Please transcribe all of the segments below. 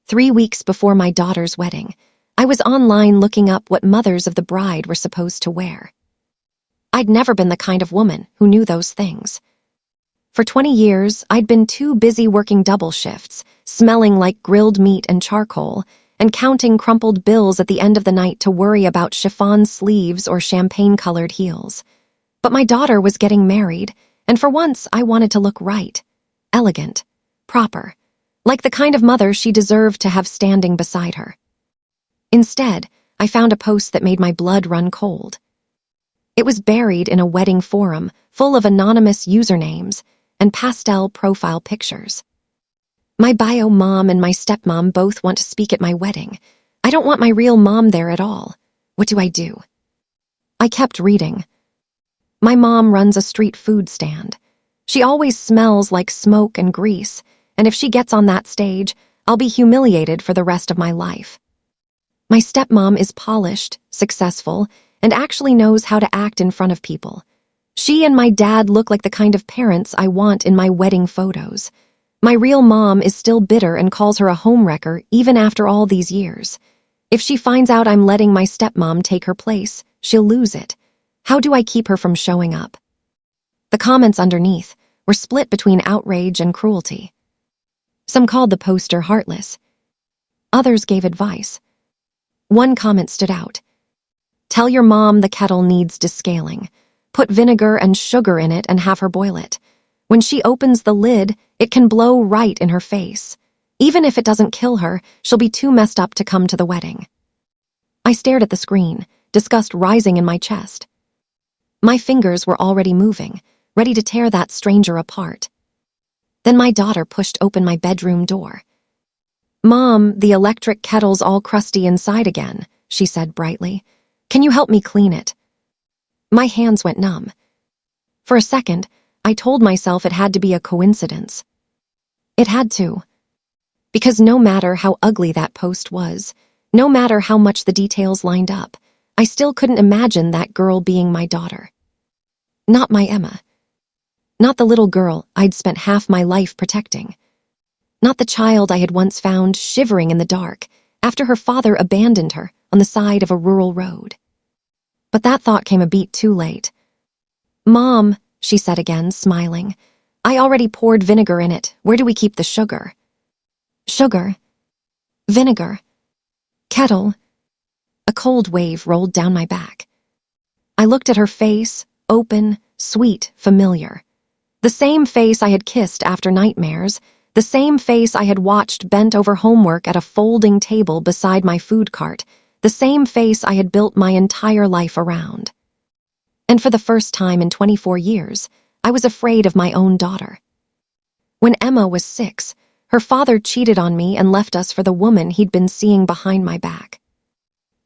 3 weeks before my daughter's wedding, I was online looking up what mothers of the bride were supposed to wear. I'd never been the kind of woman who knew those things. For 20 years, I'd been too busy working double shifts, smelling like grilled meat and charcoal, and counting crumpled bills at the end of the night to worry about chiffon sleeves or champagne-colored heels. But my daughter was getting married, and for once I wanted to look right, elegant, proper, like the kind of mother she deserved to have standing beside her. Instead, I found a post that made my blood run cold. It was buried in a wedding forum full of anonymous usernames and pastel profile pictures. My bio mom and my stepmom both want to speak at my wedding. I don't want my real mom there at all. What do I do? I kept reading. My mom runs a street food stand. She always smells like smoke and grease, and if she gets on that stage, I'll be humiliated for the rest of my life. My stepmom is polished, successful, and actually knows how to act in front of people. She and my dad look like the kind of parents I want in my wedding photos. My real mom is still bitter and calls her a homewrecker even after all these years. If she finds out I'm letting my stepmom take her place, she'll lose it. How do I keep her from showing up? The comments underneath were split between outrage and cruelty. Some called the poster heartless. Others gave advice. One comment stood out. Tell your mom the kettle needs descaling. Put vinegar and sugar in it and have her boil it. When she opens the lid, it can blow right in her face. Even if it doesn't kill her, she'll be too messed up to come to the wedding. I stared at the screen, disgust rising in my chest. My fingers were already moving, ready to tear that stranger apart. Then my daughter pushed open my bedroom door. "Mom, the electric kettle's all crusty inside again," she said brightly. "Can you help me clean it?" My hands went numb. For a second, I told myself it had to be a coincidence. It had to. Because no matter how ugly that post was, no matter how much the details lined up, I still couldn't imagine that girl being my daughter. Not my Emma. Not the little girl I'd spent half my life protecting. Not the child I had once found shivering in the dark after her father abandoned her on the side of a rural road. But that thought came a beat too late. "Mom," she said again, smiling, "I already poured vinegar in it. Where do we keep the sugar?" Sugar? Vinegar? Kettle? A cold wave rolled down my back. I looked at her face, open, sweet, familiar. The same face I had kissed after nightmares, the same face I had watched bent over homework at a folding table beside my food cart, the same face I had built my entire life around. And for the first time in 24 years, I was afraid of my own daughter. When Emma was 6, her father cheated on me and left us for the woman he'd been seeing behind my back.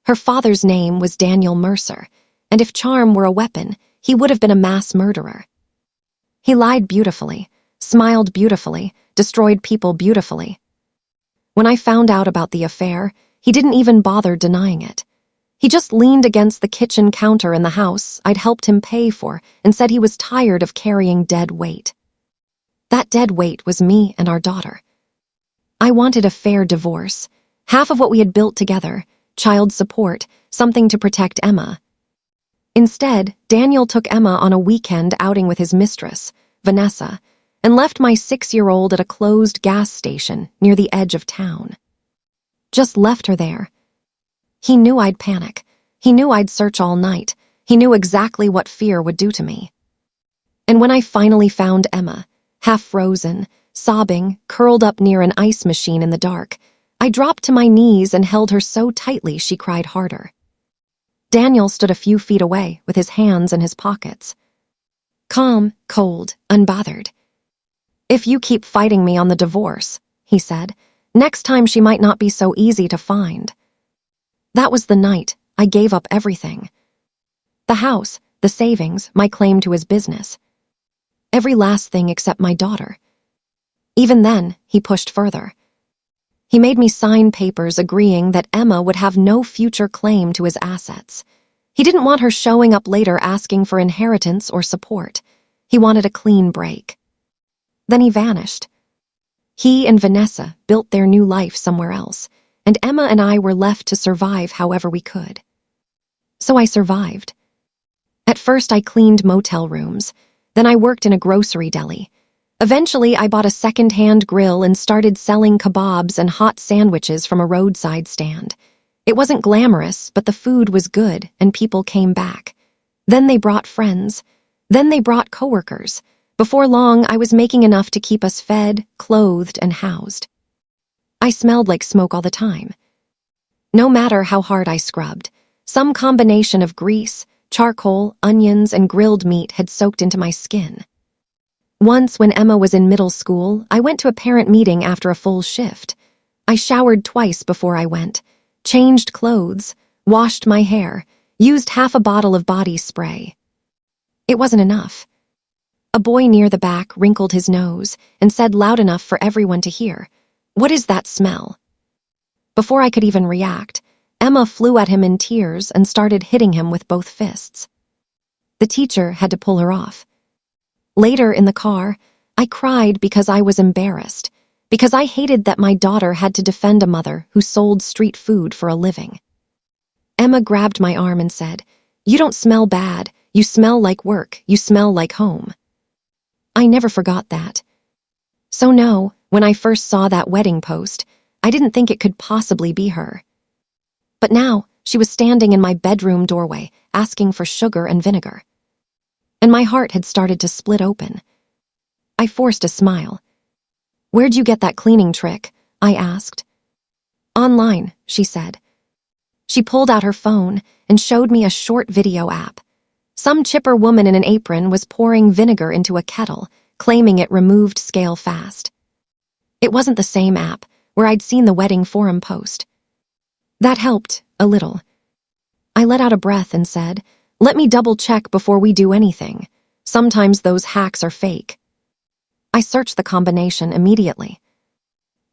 Her father's name was Daniel Mercer, and if charm were a weapon, he would have been a mass murderer. He lied beautifully, smiled beautifully, destroyed people beautifully. When I found out about the affair, he didn't even bother denying it. He just leaned against the kitchen counter in the house I'd helped him pay for and said he was tired of carrying dead weight. That dead weight was me and our daughter. I wanted a fair divorce, half of what we had built together, child support, something to protect Emma. Instead, Daniel took Emma on a weekend outing with his mistress, Vanessa, and left my 6-year-old at a closed gas station near the edge of town. Just left her there. He knew I'd panic. He knew I'd search all night. He knew exactly what fear would do to me. And when I finally found Emma, half frozen, sobbing, curled up near an ice machine in the dark, I dropped to my knees and held her so tightly she cried harder. Daniel stood a few feet away with his hands in his pockets. Calm, cold, unbothered. "If you keep fighting me on the divorce," he said, "next time she might not be so easy to find." That was the night I gave up everything. The house, the savings, my claim to his business. Every last thing except my daughter. Even then, he pushed further. He made me sign papers agreeing that Emma would have no future claim to his assets. He didn't want her showing up later asking for inheritance or support. He wanted a clean break. Then he vanished. He and Vanessa built their new life somewhere else, and Emma and I were left to survive however we could. So I survived. At first I cleaned motel rooms, then I worked in a grocery deli. Eventually I bought a second-hand grill and started selling kebabs and hot sandwiches from a roadside stand. It wasn't glamorous, but the food was good and people came back. Then they brought friends. Then they brought coworkers. Before long, I was making enough to keep us fed, clothed, and housed. I smelled like smoke all the time. No matter how hard I scrubbed, some combination of grease, charcoal, onions, and grilled meat had soaked into my skin. Once, when Emma was in middle school, I went to a parent meeting after a full shift. I showered twice before I went, changed clothes, washed my hair, used half a bottle of body spray. It wasn't enough. A boy near the back wrinkled his nose and said loud enough for everyone to hear, "What is that smell?" Before I could even react, Emma flew at him in tears and started hitting him with both fists. The teacher had to pull her off. Later in the car, I cried because I was embarrassed, because I hated that my daughter had to defend a mother who sold street food for a living. Emma grabbed my arm and said, "You don't smell bad. You smell like work. You smell like home." I never forgot that. So no, when I first saw that wedding post, I didn't think it could possibly be her. But now, she was standing in my bedroom doorway, asking for sugar and vinegar. And my heart had started to split open. I forced a smile. "Where'd you get that cleaning trick?" I asked. "Online," she said. She pulled out her phone and showed me a short video app. Some chipper woman in an apron was pouring vinegar into a kettle, claiming it removed scale fast. It wasn't the same app where I'd seen the wedding forum post. That helped, a little. I let out a breath and said, "Let me double-check before we do anything. Sometimes those hacks are fake." I searched the combination immediately.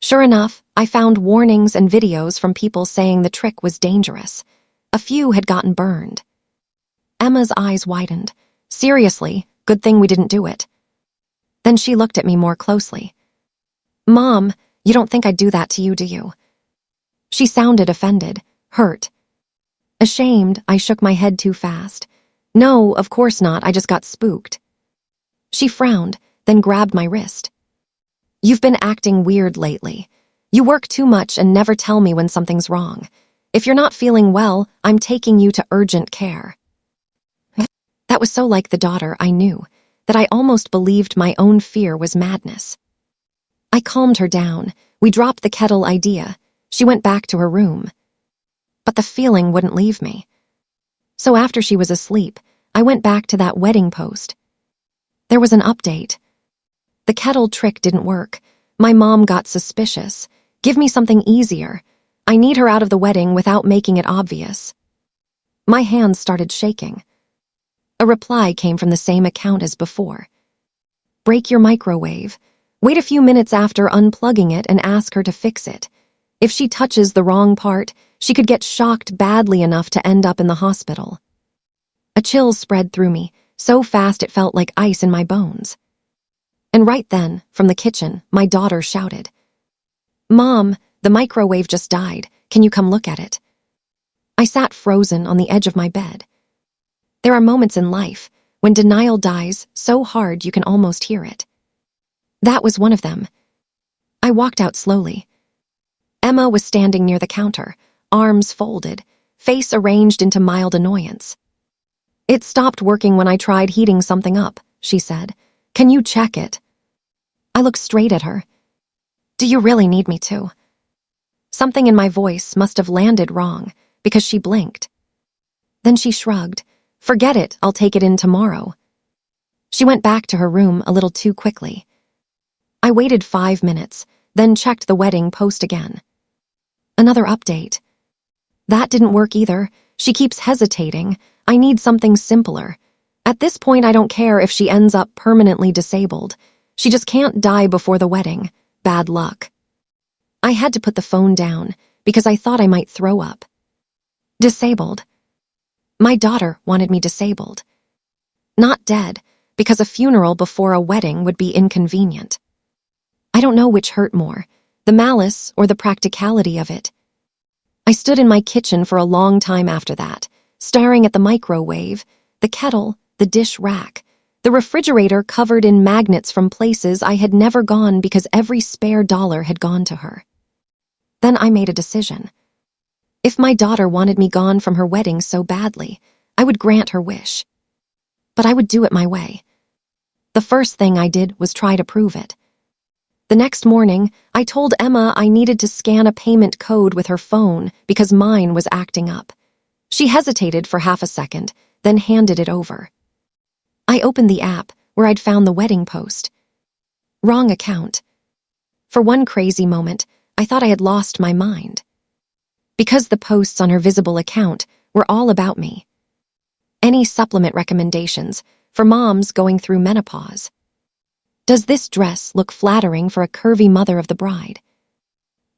Sure enough, I found warnings and videos from people saying the trick was dangerous. A few had gotten burned. Emma's eyes widened. "Seriously, good thing we didn't do it." Then she looked at me more closely. "Mom, you don't think I'd do that to you, do you?" She sounded offended, hurt. Ashamed, I shook my head too fast. "No, of course not, I just got spooked." She frowned, then grabbed my wrist. "You've been acting weird lately. You work too much and never tell me when something's wrong. If you're not feeling well, I'm taking you to urgent care." That was so like the daughter I knew, that I almost believed my own fear was madness. I calmed her down. We dropped the kettle idea. She went back to her room. But the feeling wouldn't leave me. So after she was asleep, I went back to that wedding post. There was an update. The kettle trick didn't work. My mom got suspicious. "Give me something easier. I need her out of the wedding without making it obvious." My hands started shaking. A reply came from the same account as before. "Break your microwave. Wait a few minutes after unplugging it and ask her to fix it. If she touches the wrong part, she could get shocked badly enough to end up in the hospital." A chill spread through me, so fast it felt like ice in my bones. And right then, from the kitchen, my daughter shouted, "Mom, the microwave just died. Can you come look at it?" I sat frozen on the edge of my bed. There are moments in life when denial dies so hard you can almost hear it. That was one of them. I walked out slowly. Emma was standing near the counter, arms folded, face arranged into mild annoyance. "It stopped working when I tried heating something up," she said. "Can you check it?" I looked straight at her. "Do you really need me to?" Something in my voice must have landed wrong, because she blinked. Then she shrugged. "Forget it, I'll take it in tomorrow." She went back to her room a little too quickly. I waited 5 minutes, then checked the wedding post again. Another update. That didn't work either. She keeps hesitating. I need something simpler. At this point, I don't care if she ends up permanently disabled. She just can't die before the wedding. Bad luck. I had to put the phone down because I thought I might throw up. Disabled. My daughter wanted me disabled. Not dead, because a funeral before a wedding would be inconvenient. I don't know which hurt more, the malice or the practicality of it. I stood in my kitchen for a long time after that, staring at the microwave, the kettle, the dish rack, the refrigerator covered in magnets from places I had never gone because every spare dollar had gone to her. Then I made a decision. If my daughter wanted me gone from her wedding so badly, I would grant her wish. But I would do it my way. The first thing I did was try to prove it. The next morning, I told Emma I needed to scan a payment code with her phone because mine was acting up. She hesitated for half a second, then handed it over. I opened the app where I'd found the wedding post. Wrong account. For one crazy moment, I thought I had lost my mind. Because the posts on her visible account were all about me. Any supplement recommendations for moms going through menopause? Does this dress look flattering for a curvy mother of the bride?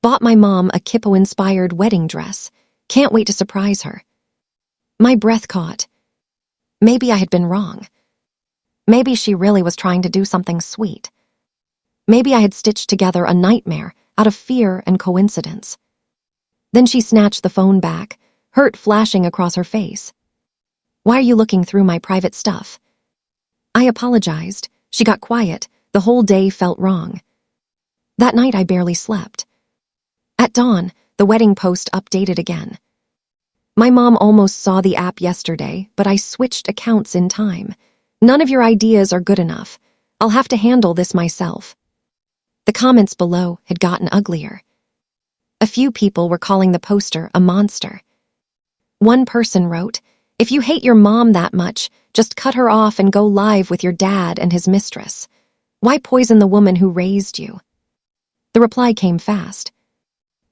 Bought my mom a Kippo-inspired wedding dress. Can't wait to surprise her. My breath caught. Maybe I had been wrong. Maybe she really was trying to do something sweet. Maybe I had stitched together a nightmare out of fear and coincidence. Then she snatched the phone back, hurt flashing across her face. Why are you looking through my private stuff? I apologized. She got quiet. The whole day felt wrong. That night I barely slept. At dawn, the wedding post updated again. My mom almost saw the app yesterday, but I switched accounts in time. None of your ideas are good enough. I'll have to handle this myself. The comments below had gotten uglier. A few people were calling the poster a monster. One person wrote, "If you hate your mom that much, just cut her off and go live with your dad and his mistress. Why poison the woman who raised you?" The reply came fast.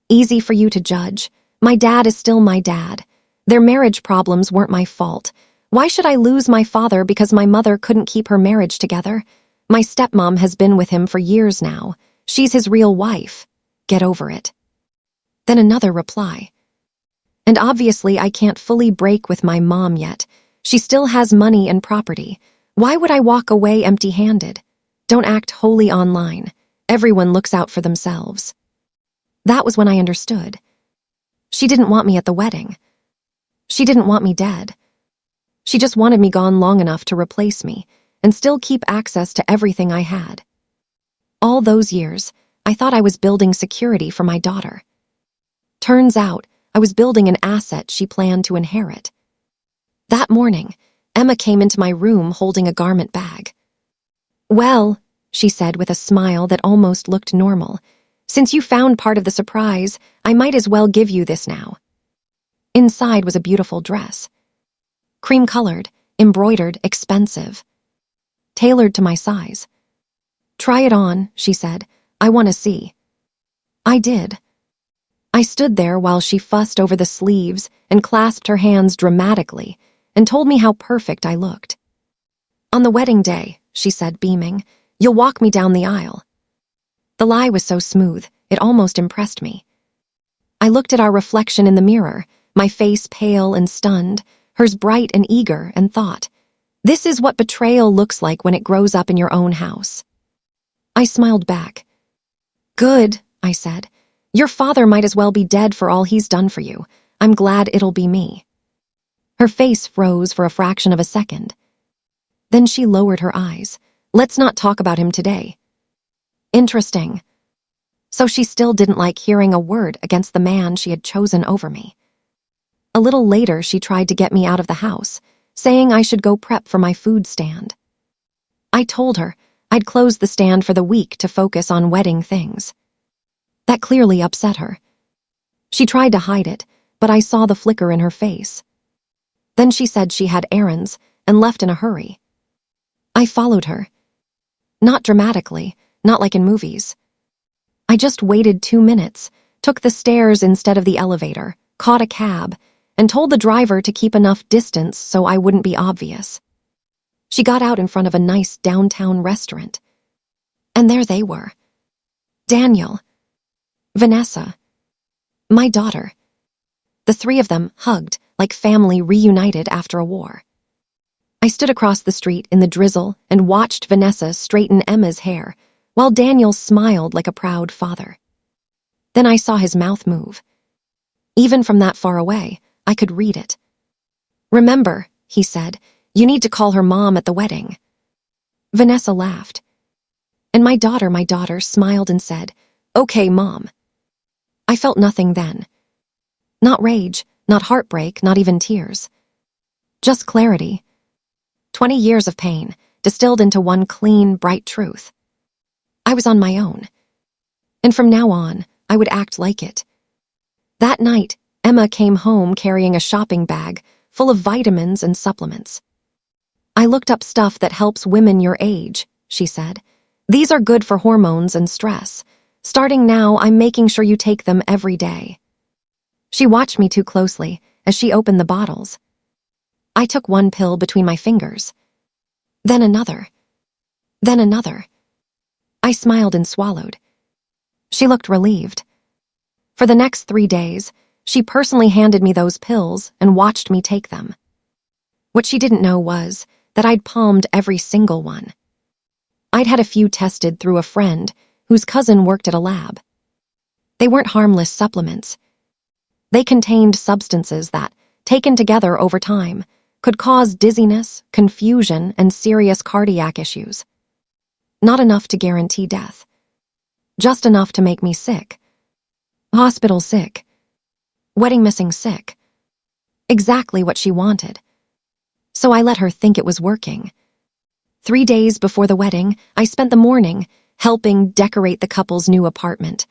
"Easy for you to judge. My dad is still my dad. Their marriage problems weren't my fault. Why should I lose my father because my mother couldn't keep her marriage together? My stepmom has been with him for years now. She's his real wife. Get over it." Then another reply. "And obviously I can't fully break with my mom yet. She still has money and property. Why would I walk away empty-handed? Don't act wholly online. Everyone looks out for themselves." That was when I understood. She didn't want me at the wedding. She didn't want me dead. She just wanted me gone long enough to replace me and still keep access to everything I had. All those years, I thought I was building security for my daughter. Turns out, I was building an asset she planned to inherit. That morning, Emma came into my room holding a garment bag. "Well," she said with a smile that almost looked normal, "since you found part of the surprise, I might as well give you this now." Inside was a beautiful dress. Cream-colored, embroidered, expensive. Tailored to my size. "Try it on," she said. "I want to see." I did. I stood there while she fussed over the sleeves and clasped her hands dramatically and told me how perfect I looked. "On the wedding day," she said, beaming, "you'll walk me down the aisle." The lie was so smooth, it almost impressed me. I looked at our reflection in the mirror, my face pale and stunned, hers bright and eager, and thought, this is what betrayal looks like when it grows up in your own house. I smiled back. "Good," I said. "Your father might as well be dead for all he's done for you. I'm glad it'll be me." Her face froze for a fraction of a second. Then she lowered her eyes. "Let's not talk about him today." Interesting. So she still didn't like hearing a word against the man she had chosen over me. A little later, she tried to get me out of the house, saying I should go prep for my food stand. I told her I'd close the stand for the week to focus on wedding things. That clearly upset her. She tried to hide it, but I saw the flicker in her face. Then she said she had errands and left in a hurry. I followed her. Not dramatically, not like in movies. I just waited 2 minutes, took the stairs instead of the elevator, caught a cab, and told the driver to keep enough distance so I wouldn't be obvious. She got out in front of a nice downtown restaurant. And there they were. Daniel, Vanessa, my daughter. The three of them hugged like family reunited after a war. I stood across the street in the drizzle and watched Vanessa straighten Emma's hair while Daniel smiled like a proud father. Then I saw his mouth move. Even from that far away, I could read it. "Remember," he said, "you need to call her mom at the wedding." Vanessa laughed. And my daughter smiled and said, "Okay, Mom." I felt nothing then. Not rage, not heartbreak, not even tears. Just clarity. 20 years of pain, distilled into one clean, bright truth. I was on my own. And from now on, I would act like it. That night, Emma came home carrying a shopping bag full of vitamins and supplements. "I looked up stuff that helps women your age," she said. "These are good for hormones and stress. Starting now, I'm making sure you take them every day." She watched me too closely as she opened the bottles. I took one pill between my fingers. Then another. Then another. I smiled and swallowed. She looked relieved. For the next 3 days, she personally handed me those pills and watched me take them. What she didn't know was that I'd palmed every single one. I'd had a few tested through a friend whose cousin worked at a lab. They weren't harmless supplements. They contained substances that, taken together over time, could cause dizziness, confusion, and serious cardiac issues. Not enough to guarantee death. Just enough to make me sick. Hospital sick. Wedding missing sick. Exactly what she wanted. So I let her think it was working. 3 days before the wedding, I spent the morning helping decorate the couple's new apartment.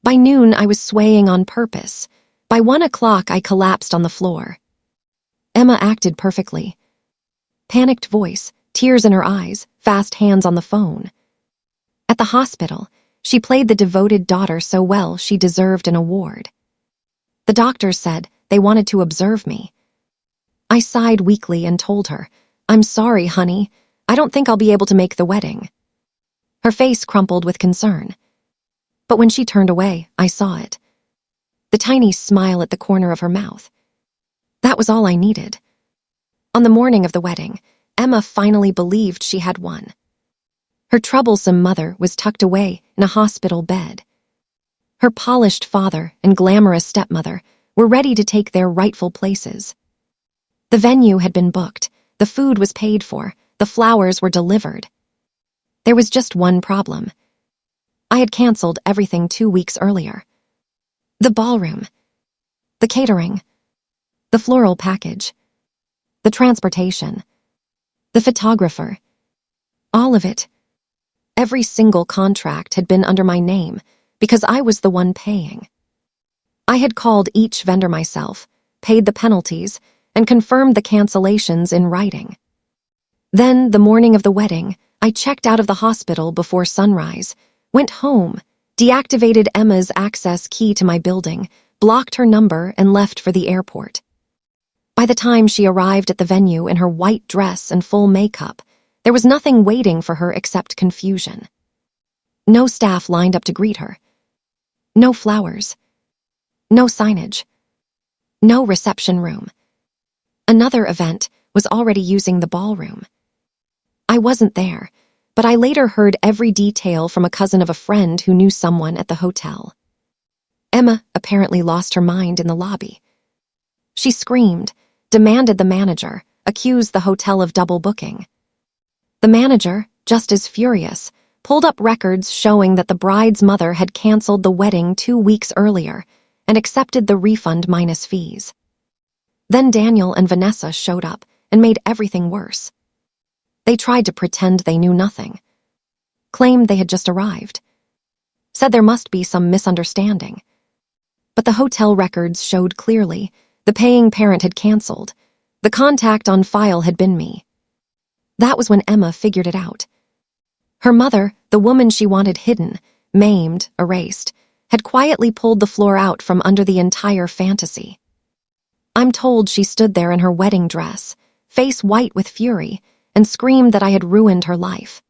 By noon, I was swaying on purpose. By 1 o'clock, I collapsed on the floor. Emma acted perfectly. Panicked voice, tears in her eyes, fast hands on the phone. At the hospital, she played the devoted daughter so well she deserved an award. The doctors said they wanted to observe me. I sighed weakly and told her, "I'm sorry, honey. I don't think I'll be able to make the wedding." Her face crumpled with concern. But when she turned away, I saw it. The tiny smile at the corner of her mouth. That was all I needed. On the morning of the wedding, Emma finally believed she had won. Her troublesome mother was tucked away in a hospital bed. Her polished father and glamorous stepmother were ready to take their rightful places. The venue had been booked, the food was paid for, the flowers were delivered. There was just one problem. I had canceled everything 2 weeks earlier. The ballroom, the catering, the floral package, the transportation, the photographer, all of it. Every single contract had been under my name because I was the one paying. I had called each vendor myself, paid the penalties, and confirmed the cancellations in writing. Then, the morning of the wedding, I checked out of the hospital before sunrise, went home, deactivated Emma's access key to my building, blocked her number, and left for the airport. By the time she arrived at the venue in her white dress and full makeup, there was nothing waiting for her except confusion. No staff lined up to greet her. No flowers. No signage. No reception room. Another event was already using the ballroom. I wasn't there, but I later heard every detail from a cousin of a friend who knew someone at the hotel. Emma apparently lost her mind in the lobby. She screamed, demanded the manager, accused the hotel of double booking. The manager, just as furious, pulled up records showing that the bride's mother had canceled the wedding 2 weeks earlier and accepted the refund minus fees. Then Daniel and Vanessa showed up and made everything worse. They tried to pretend they knew nothing, claimed they had just arrived, said there must be some misunderstanding. But the hotel records showed clearly the paying parent had canceled. The contact on file had been me. That was when Emma figured it out. Her mother, the woman she wanted hidden, maimed, erased, had quietly pulled the floor out from under the entire fantasy. I'm told she stood there in her wedding dress, face white with fury, and screamed that I had ruined her life.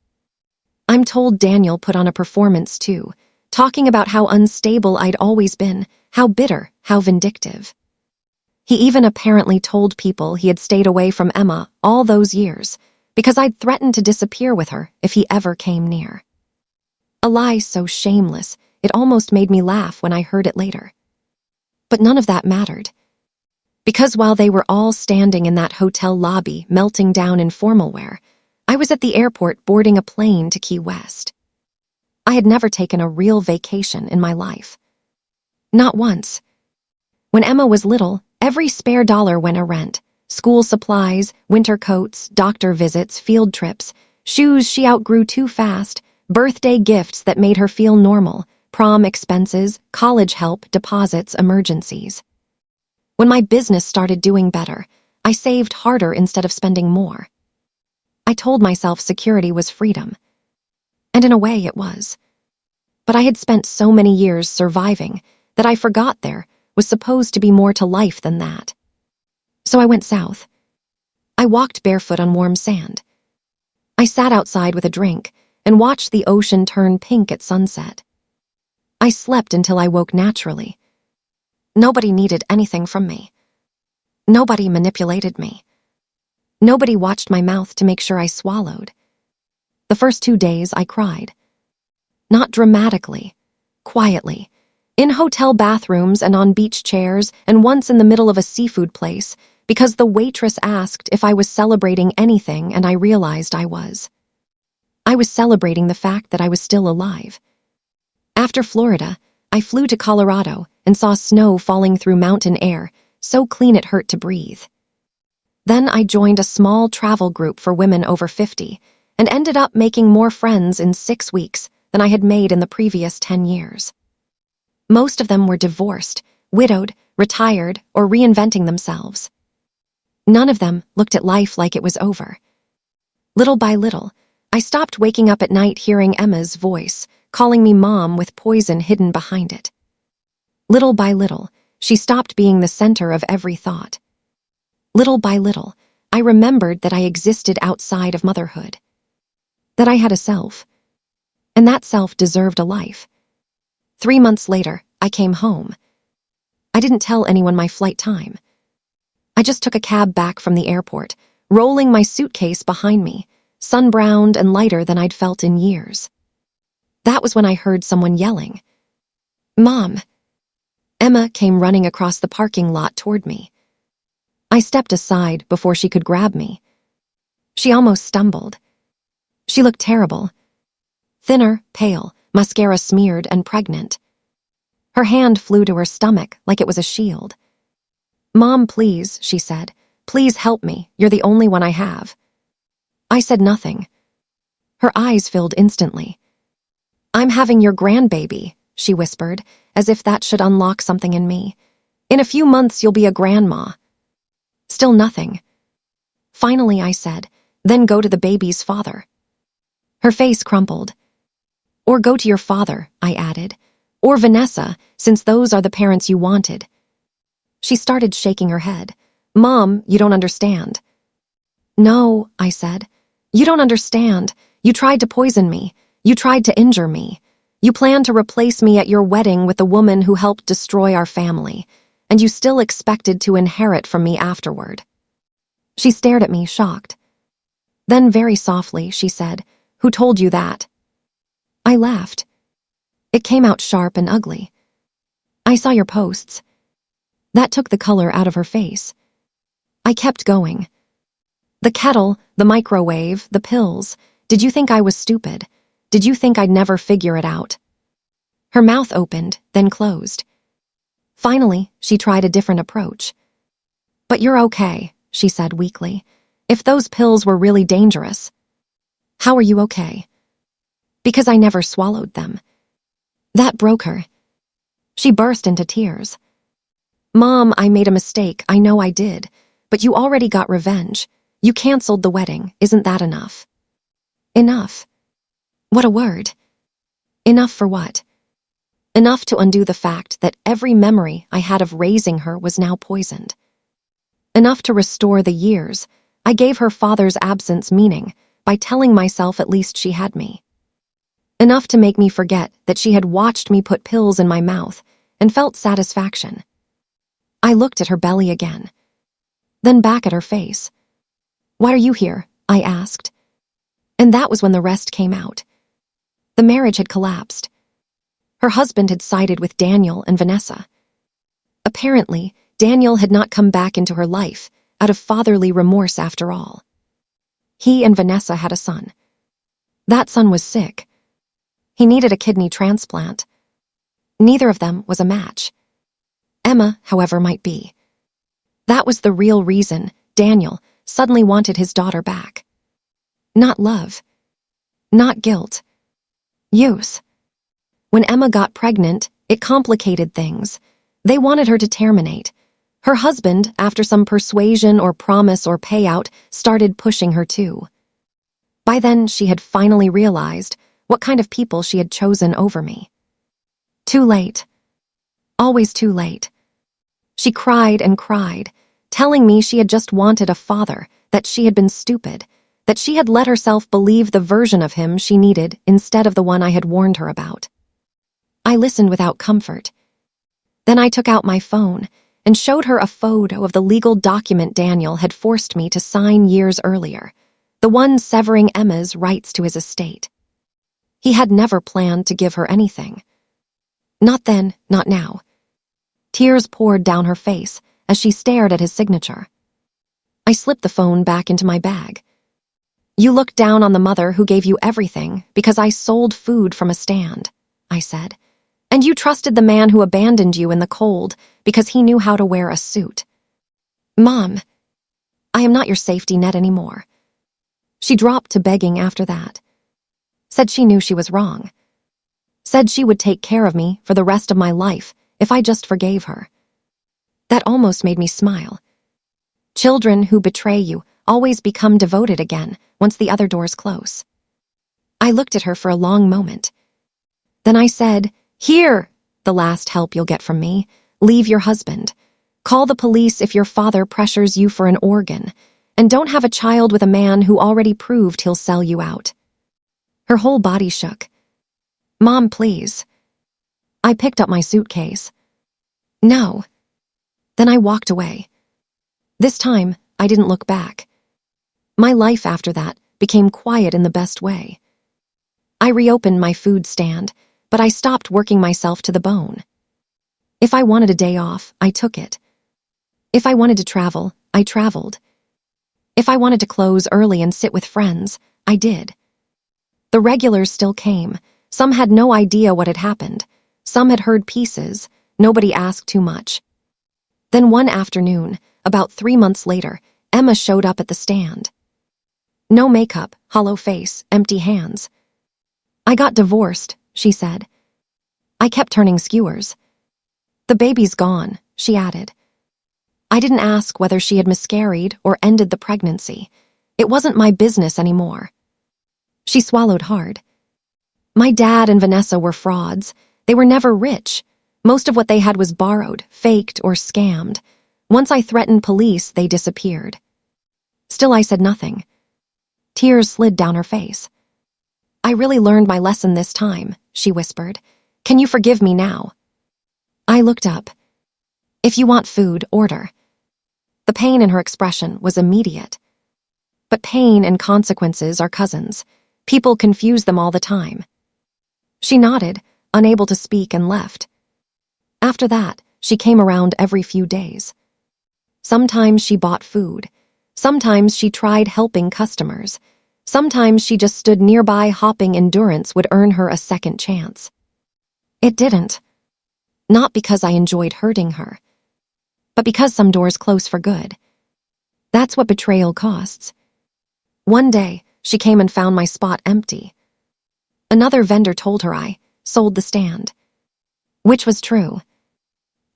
I'm told Daniel put on a performance too, talking about how unstable I'd always been, how bitter, how vindictive. He even apparently told people he had stayed away from Emma all those years because I'd threatened to disappear with her if he ever came near. A lie so shameless, it almost made me laugh when I heard it later. But none of that mattered. Because while they were all standing in that hotel lobby, melting down in formal wear, I was at the airport boarding a plane to Key West. I had never taken a real vacation in my life. Not once. When Emma was little, every spare dollar went a rent. School supplies, winter coats, doctor visits, field trips, shoes she outgrew too fast, birthday gifts that made her feel normal, prom expenses, college help, deposits, emergencies. When my business started doing better, I saved harder instead of spending more. I told myself security was freedom. And in a way it was. But I had spent so many years surviving that I forgot there was supposed to be more to life than that. So I went south. I walked barefoot on warm sand. I sat outside with a drink and watched the ocean turn pink at sunset. I slept until I woke naturally. Nobody needed anything from me. Nobody manipulated me. Nobody watched my mouth to make sure I swallowed. The first 2 days I cried. Not dramatically, quietly, in hotel bathrooms and on beach chairs and once in the middle of a seafood place because the waitress asked if I was celebrating anything and I realized I was. I was celebrating the fact that I was still alive. After Florida, I flew to Colorado and saw snow falling through mountain air, so clean it hurt to breathe. Then I joined a small travel group for women over 50 and ended up making more friends in 6 weeks than I had made in the previous 10 years. Most of them were divorced, widowed, retired, or reinventing themselves. None of them looked at life like it was over. Little by little, I stopped waking up at night hearing Emma's voice, calling me mom with poison hidden behind it. Little by little, she stopped being the center of every thought. Little by little, I remembered that I existed outside of motherhood. That I had a self. And that self deserved a life. 3 months later, I came home. I didn't tell anyone my flight time. I just took a cab back from the airport, rolling my suitcase behind me, sun-browned and lighter than I'd felt in years. That was when I heard someone yelling. Mom! Emma came running across the parking lot toward me. I stepped aside before she could grab me. She almost stumbled. She looked terrible. Thinner, pale, mascara smeared and pregnant. Her hand flew to her stomach like it was a shield. Mom, please, she said. Please help me. You're the only one I have. I said nothing. Her eyes filled instantly. I'm having your grandbaby, she whispered, as if that should unlock something in me. In a few months you'll be a grandma. Still nothing. Finally, I said, then go to the baby's father. Her face crumpled. Or go to your father, I added. Or Vanessa, since those are the parents you wanted. She started shaking her head. Mom, you don't understand. No, I said. You don't understand. You tried to poison me. You tried to injure me. You planned to replace me at your wedding with the woman who helped destroy our family, and you still expected to inherit from me afterward. She stared at me, shocked. Then very softly, she said, Who told you that? I laughed. It came out sharp and ugly. I saw your posts. That took the color out of her face. I kept going. The kettle, the microwave, the pills. Did you think I was stupid? Did you think I'd never figure it out? Her mouth opened, then closed. Finally, she tried a different approach. But you're okay, she said weakly. If those pills were really dangerous. How are you okay? Because I never swallowed them. That broke her. She burst into tears. Mom, I made a mistake, I know I did. But you already got revenge. You canceled the wedding, isn't that enough? Enough. What a word. Enough for what? Enough to undo the fact that every memory I had of raising her was now poisoned. Enough to restore the years I gave her father's absence meaning by telling myself at least she had me. Enough to make me forget that she had watched me put pills in my mouth and felt satisfaction. I looked at her belly again, then back at her face. Why are you here? I asked. And that was when the rest came out. The marriage had collapsed. Her husband had sided with Daniel and Vanessa. Apparently, Daniel had not come back into her life out of fatherly remorse after all. He and Vanessa had a son. That son was sick. He needed a kidney transplant. Neither of them was a match. Emma, however, might be. That was the real reason Daniel suddenly wanted his daughter back. Not love. Not guilt. Use. When Emma got pregnant, it complicated things. They wanted her to terminate. Her husband, after some persuasion or promise or payout, started pushing her too. By then, she had finally realized what kind of people she had chosen over me. Too late. Always too late. She cried and cried, telling me she had just wanted a father, that she had been stupid, that she had let herself believe the version of him she needed instead of the one I had warned her about. I listened without comfort. Then I took out my phone and showed her a photo of the legal document Daniel had forced me to sign years earlier, the one severing Emma's rights to his estate. He had never planned to give her anything. Not then, not now. Tears poured down her face as she stared at his signature. I slipped the phone back into my bag. "You look down on the mother who gave you everything because I sold food from a stand," I said. "And you trusted the man who abandoned you in the cold because he knew how to wear a suit. Mom, I am not your safety net anymore." She dropped to begging after that. Said she knew she was wrong. Said she would take care of me for the rest of my life if I just forgave her. That almost made me smile. Children who betray you always become devoted again once the other doors close. I looked at her for a long moment. Then I said, "Here, the last help you'll get from me. Leave your husband. Call the police if your father pressures you for an organ. And don't have a child with a man who already proved he'll sell you out." Her whole body shook. "Mom, please." I picked up my suitcase. "No." Then I walked away. This time, I didn't look back. My life after that became quiet in the best way. I reopened my food stand, but I stopped working myself to the bone. If I wanted a day off, I took it. If I wanted to travel, I traveled. If I wanted to close early and sit with friends, I did. The regulars still came. Some had no idea what had happened. Some had heard pieces. Nobody asked too much. Then one afternoon, about 3 months later, Emma showed up at the stand. No makeup, hollow face, empty hands. "I got divorced," she said. I kept turning skewers. "The baby's gone," she added. I didn't ask whether she had miscarried or ended the pregnancy. It wasn't my business anymore. She swallowed hard. My dad and Vanessa were frauds. They were never rich. Most of what they had was borrowed, faked, or scammed. Once I threatened police, they disappeared. Still, I said nothing. Tears slid down her face. "I really learned my lesson this time," she whispered. "Can you forgive me now?" I looked up. "If you want food, order." The pain in her expression was immediate. But pain and consequences are cousins. People confuse them all the time. She nodded, unable to speak, and left. After that, she came around every few days. Sometimes she bought food. Sometimes she tried helping customers. Sometimes she just stood nearby hoping endurance would earn her a second chance. It didn't. Not because I enjoyed hurting her, but because some doors close for good. That's what betrayal costs. One day, she came and found my spot empty. Another vendor told her I sold the stand. Which was true.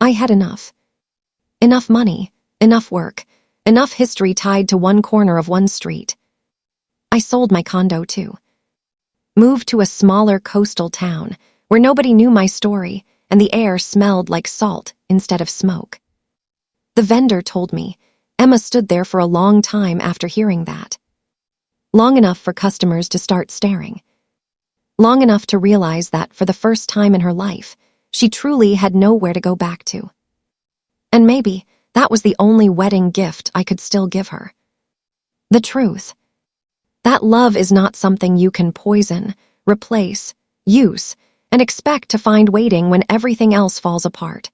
I had enough. Enough money, enough work, enough history tied to one corner of one street. I sold my condo too. Moved to a smaller coastal town where nobody knew my story and the air smelled like salt instead of smoke. The vendor told me. Emma stood there for a long time after hearing that. Long enough for customers to start staring. Long enough to realize that for the first time in her life, she truly had nowhere to go back to. And maybe that was the only wedding gift I could still give her. The truth. That love is not something you can poison, replace, use, and expect to find waiting when everything else falls apart.